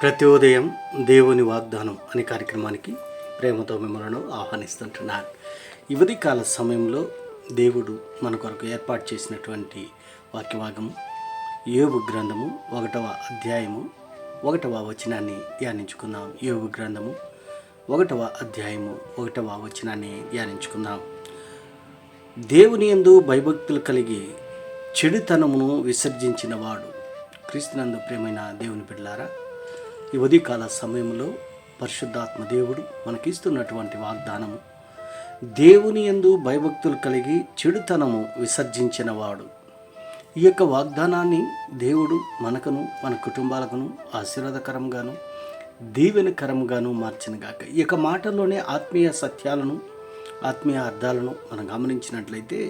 ప్రతి ఉదయం దేవుని వాగ్దానం అనే కార్యక్రమానికి ప్రేమతో మిమ్మల్ని ఆహ్వానిస్తుంటున్నాను. ఈ ఉదయకాల సమయంలో దేవుడు మన కొరకు ఏర్పాటు చేసినటువంటి వాక్యభాగము యోబు గ్రంథము 1వ అధ్యాయము 1వ వచనాన్ని ధ్యానించుకుందాం. యోబు గ్రంథము 1వ అధ్యాయము 1వ వచనాన్ని ధ్యానించుకుందాం. దేవుని యందు భయభక్తులు కలిగి చెడుతనమును విసర్జించిన వాడు. క్రీస్తునందు ప్రియమైన దేవుని బిడ్డలారా, ఈ ఉదయకాల సమయంలో పరిశుద్ధాత్మ దేవుడు మనకిస్తున్నటువంటి వాగ్దానము, దేవుని యందు భయభక్తులు కలిగి చెడుతనము విసర్జించిన వాడు. ఈ యొక్క వాగ్దానాన్ని దేవుడు మనకును మన కుటుంబాలకును ఆశీర్వాదకరంగాను దీవెనకరంగాను మార్చినగాక. ఈ యొక్క మాటల్లోనే ఆత్మీయ సత్యాలను ఆత్మీయ అర్థాలను మనం గమనించినట్లయితే,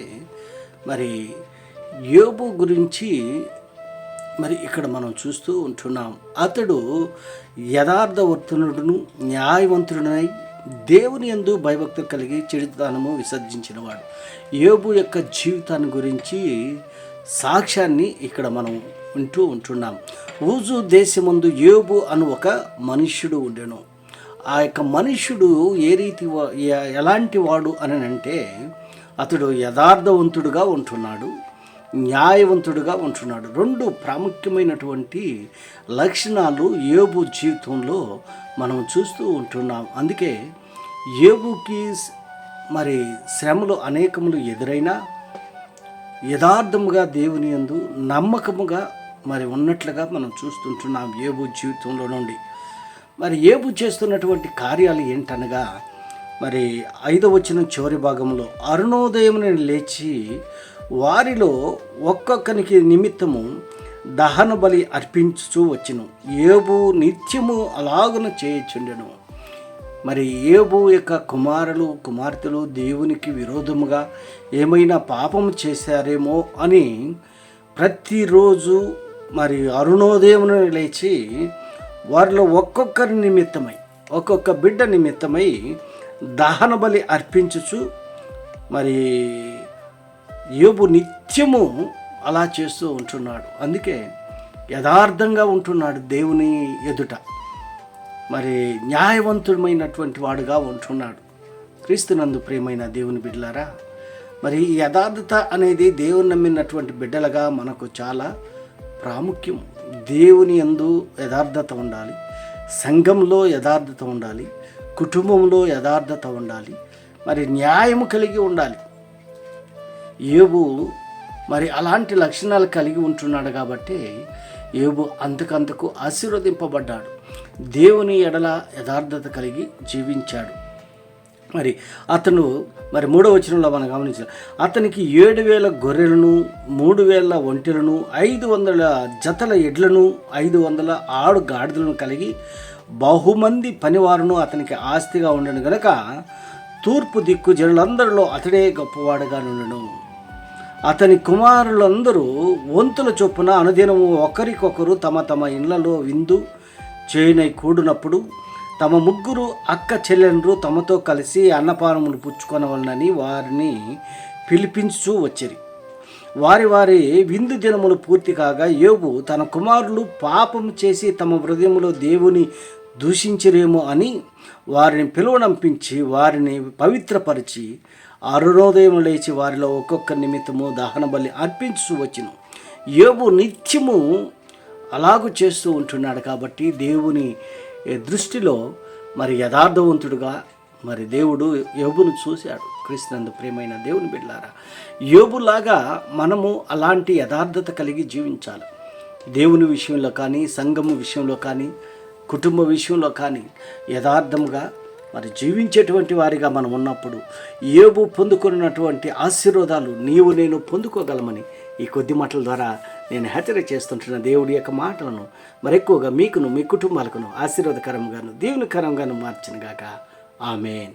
మరి యోబు గురించి ఇక్కడ మనం చూస్తూ ఉంటున్నాం. అతడు యథార్థవర్తనుడును న్యాయవంతుడునై దేవుని యందు భయభక్తులు కలిగి చెడుతనము విసర్జించినవాడు. యోబు యొక్క జీవితాన్ని గురించి సాక్ష్యాన్ని ఇక్కడ మనం వింటూ ఉంటున్నాం. ఊజు దేశమందు యోబు అను ఒక మనుష్యుడు ఉండెను. ఆ యొక్క మనుష్యుడు ఎలాంటి వాడు అని అంటే, అతడు యథార్థవంతుడుగా ఉంటున్నాడు, న్యాయవంతుడుగా ఉంటున్నాడు. రెండు ప్రాముఖ్యమైనటువంటి లక్షణాలు యోబు జీవితంలో మనం చూస్తూ ఉంటున్నాం. అందుకే యోబుకి శ్రమలు అనేకములు ఎదురైనా యథార్థముగా దేవుని యందు నమ్మకముగా ఉన్నట్లుగా మనం చూస్తుంటున్నాం యోబు జీవితంలో నుండి. యోబు చేస్తున్నటువంటి కార్యాలు ఏంటనగా, 5వ వచనం చివరి భాగంలో, అరుణోదయమున లేచి వారిలో ఒక్కొక్కనికి నిమిత్తము దహన బలి అర్పించుచూ వచ్చును. యోబు నిత్యము అలాగున చేయుచుండెను. యోబు యొక్క కుమార్తెలు దేవునికి విరోధముగా ఏమైనా పాపము చేశారేమో అని ప్రతిరోజు అరుణోదయమున లేచి వారిలో ఒక్కొక్కరి నిమిత్తమై, ఒక్కొక్క బిడ్డ నిమిత్తమై దహన బలి అర్పించుచు యోబు నిత్యము అలా చేస్తూ ఉంటున్నాడు. అందుకే యథార్థంగా ఉంటున్నాడు దేవుని ఎదుట, న్యాయవంతుడమైనటువంటి వాడుగా ఉంటున్నాడు. క్రీస్తునందు ప్రియమైన దేవుని బిడ్డలారా, ఈ యథార్థత అనేది దేవుని నమ్మినటువంటి బిడ్డలుగా మనకు చాలా ప్రాముఖ్యం. దేవుని యందు యథార్థత ఉండాలి, సంఘంలో యథార్థత ఉండాలి, కుటుంబంలో యథార్థత ఉండాలి, న్యాయము కలిగి ఉండాలి. యోబు అలాంటి లక్షణాలు కలిగి ఉంటున్నాడు కాబట్టి యోబు అంతకంతకు ఆశీర్వదింపబడ్డాడు. దేవుని ఎడల యథార్థత కలిగి జీవించాడు. అతను 3వ వచనంలో మనం గమనించాలి, అతనికి 7,000 గొర్రెలను, 3,000 ఒంటెలను, 500 జతల ఎడ్లను, 500 ఆడు గాడిదలను కలిగి బహుమంది పనివారును అతనికి ఆస్తిగా ఉండను గనక తూర్పు దిక్కు జనులందరిలో అతడే గొప్పవాడుగా నుండెను. అతని కుమారులందరూ వంతుల చొప్పున అనుదినము ఒకరికొకరు తమ తమ ఇళ్లలో విందు చేయనై కూడినప్పుడు తమ 3 అక్క చెల్లెండ్రు తమతో కలిసి అన్నపానములు పుచ్చుకొనవలనని వారిని పిలిపించుచూ వచ్చిరి. వారి విందు దినములు పూర్తి కాగా యోబు తన కుమారులు పాపము చేసి తమ హృదయములో దేవుని దూషించరేమో అని వారిని పిలువనంపించి వారిని పవిత్రపరిచి అరుణోదయం లేచి వారిలో ఒక్కొక్క నిమిత్తము దహన బలి అర్పించు వచ్చును. యోబు నిత్యము అలాగూ చేస్తూ ఉంటున్నాడు కాబట్టి దేవుని దృష్టిలో యథార్థవంతుడుగా దేవుడు యోబును చూశాడు. క్రీస్తునందు ప్రియమైన దేవుని బిడ్డలారా, యోబులాగా మనము అలాంటి యథార్థత కలిగి జీవించాలి. దేవుని విషయంలో కానీ, సంఘము విషయంలో కానీ, కుటుంబ విషయంలో కానీ యథార్థముగా జీవించేటువంటి వారిగా మనం ఉన్నప్పుడు యోబు పొందుకున్నటువంటి ఆశీర్వాదాలు నీవు నేను పొందుకోగలమని ఈ కొద్ది మాటల ద్వారా నేను హెచ్చరిక చేస్తుంటున్న దేవుడి యొక్క మాటలను మరెక్కువగా మీకును మీ కుటుంబాలకును ఆశీర్వాదకరంగాను దీవెనకరంగాను మార్చినగాక. ఆమేన్.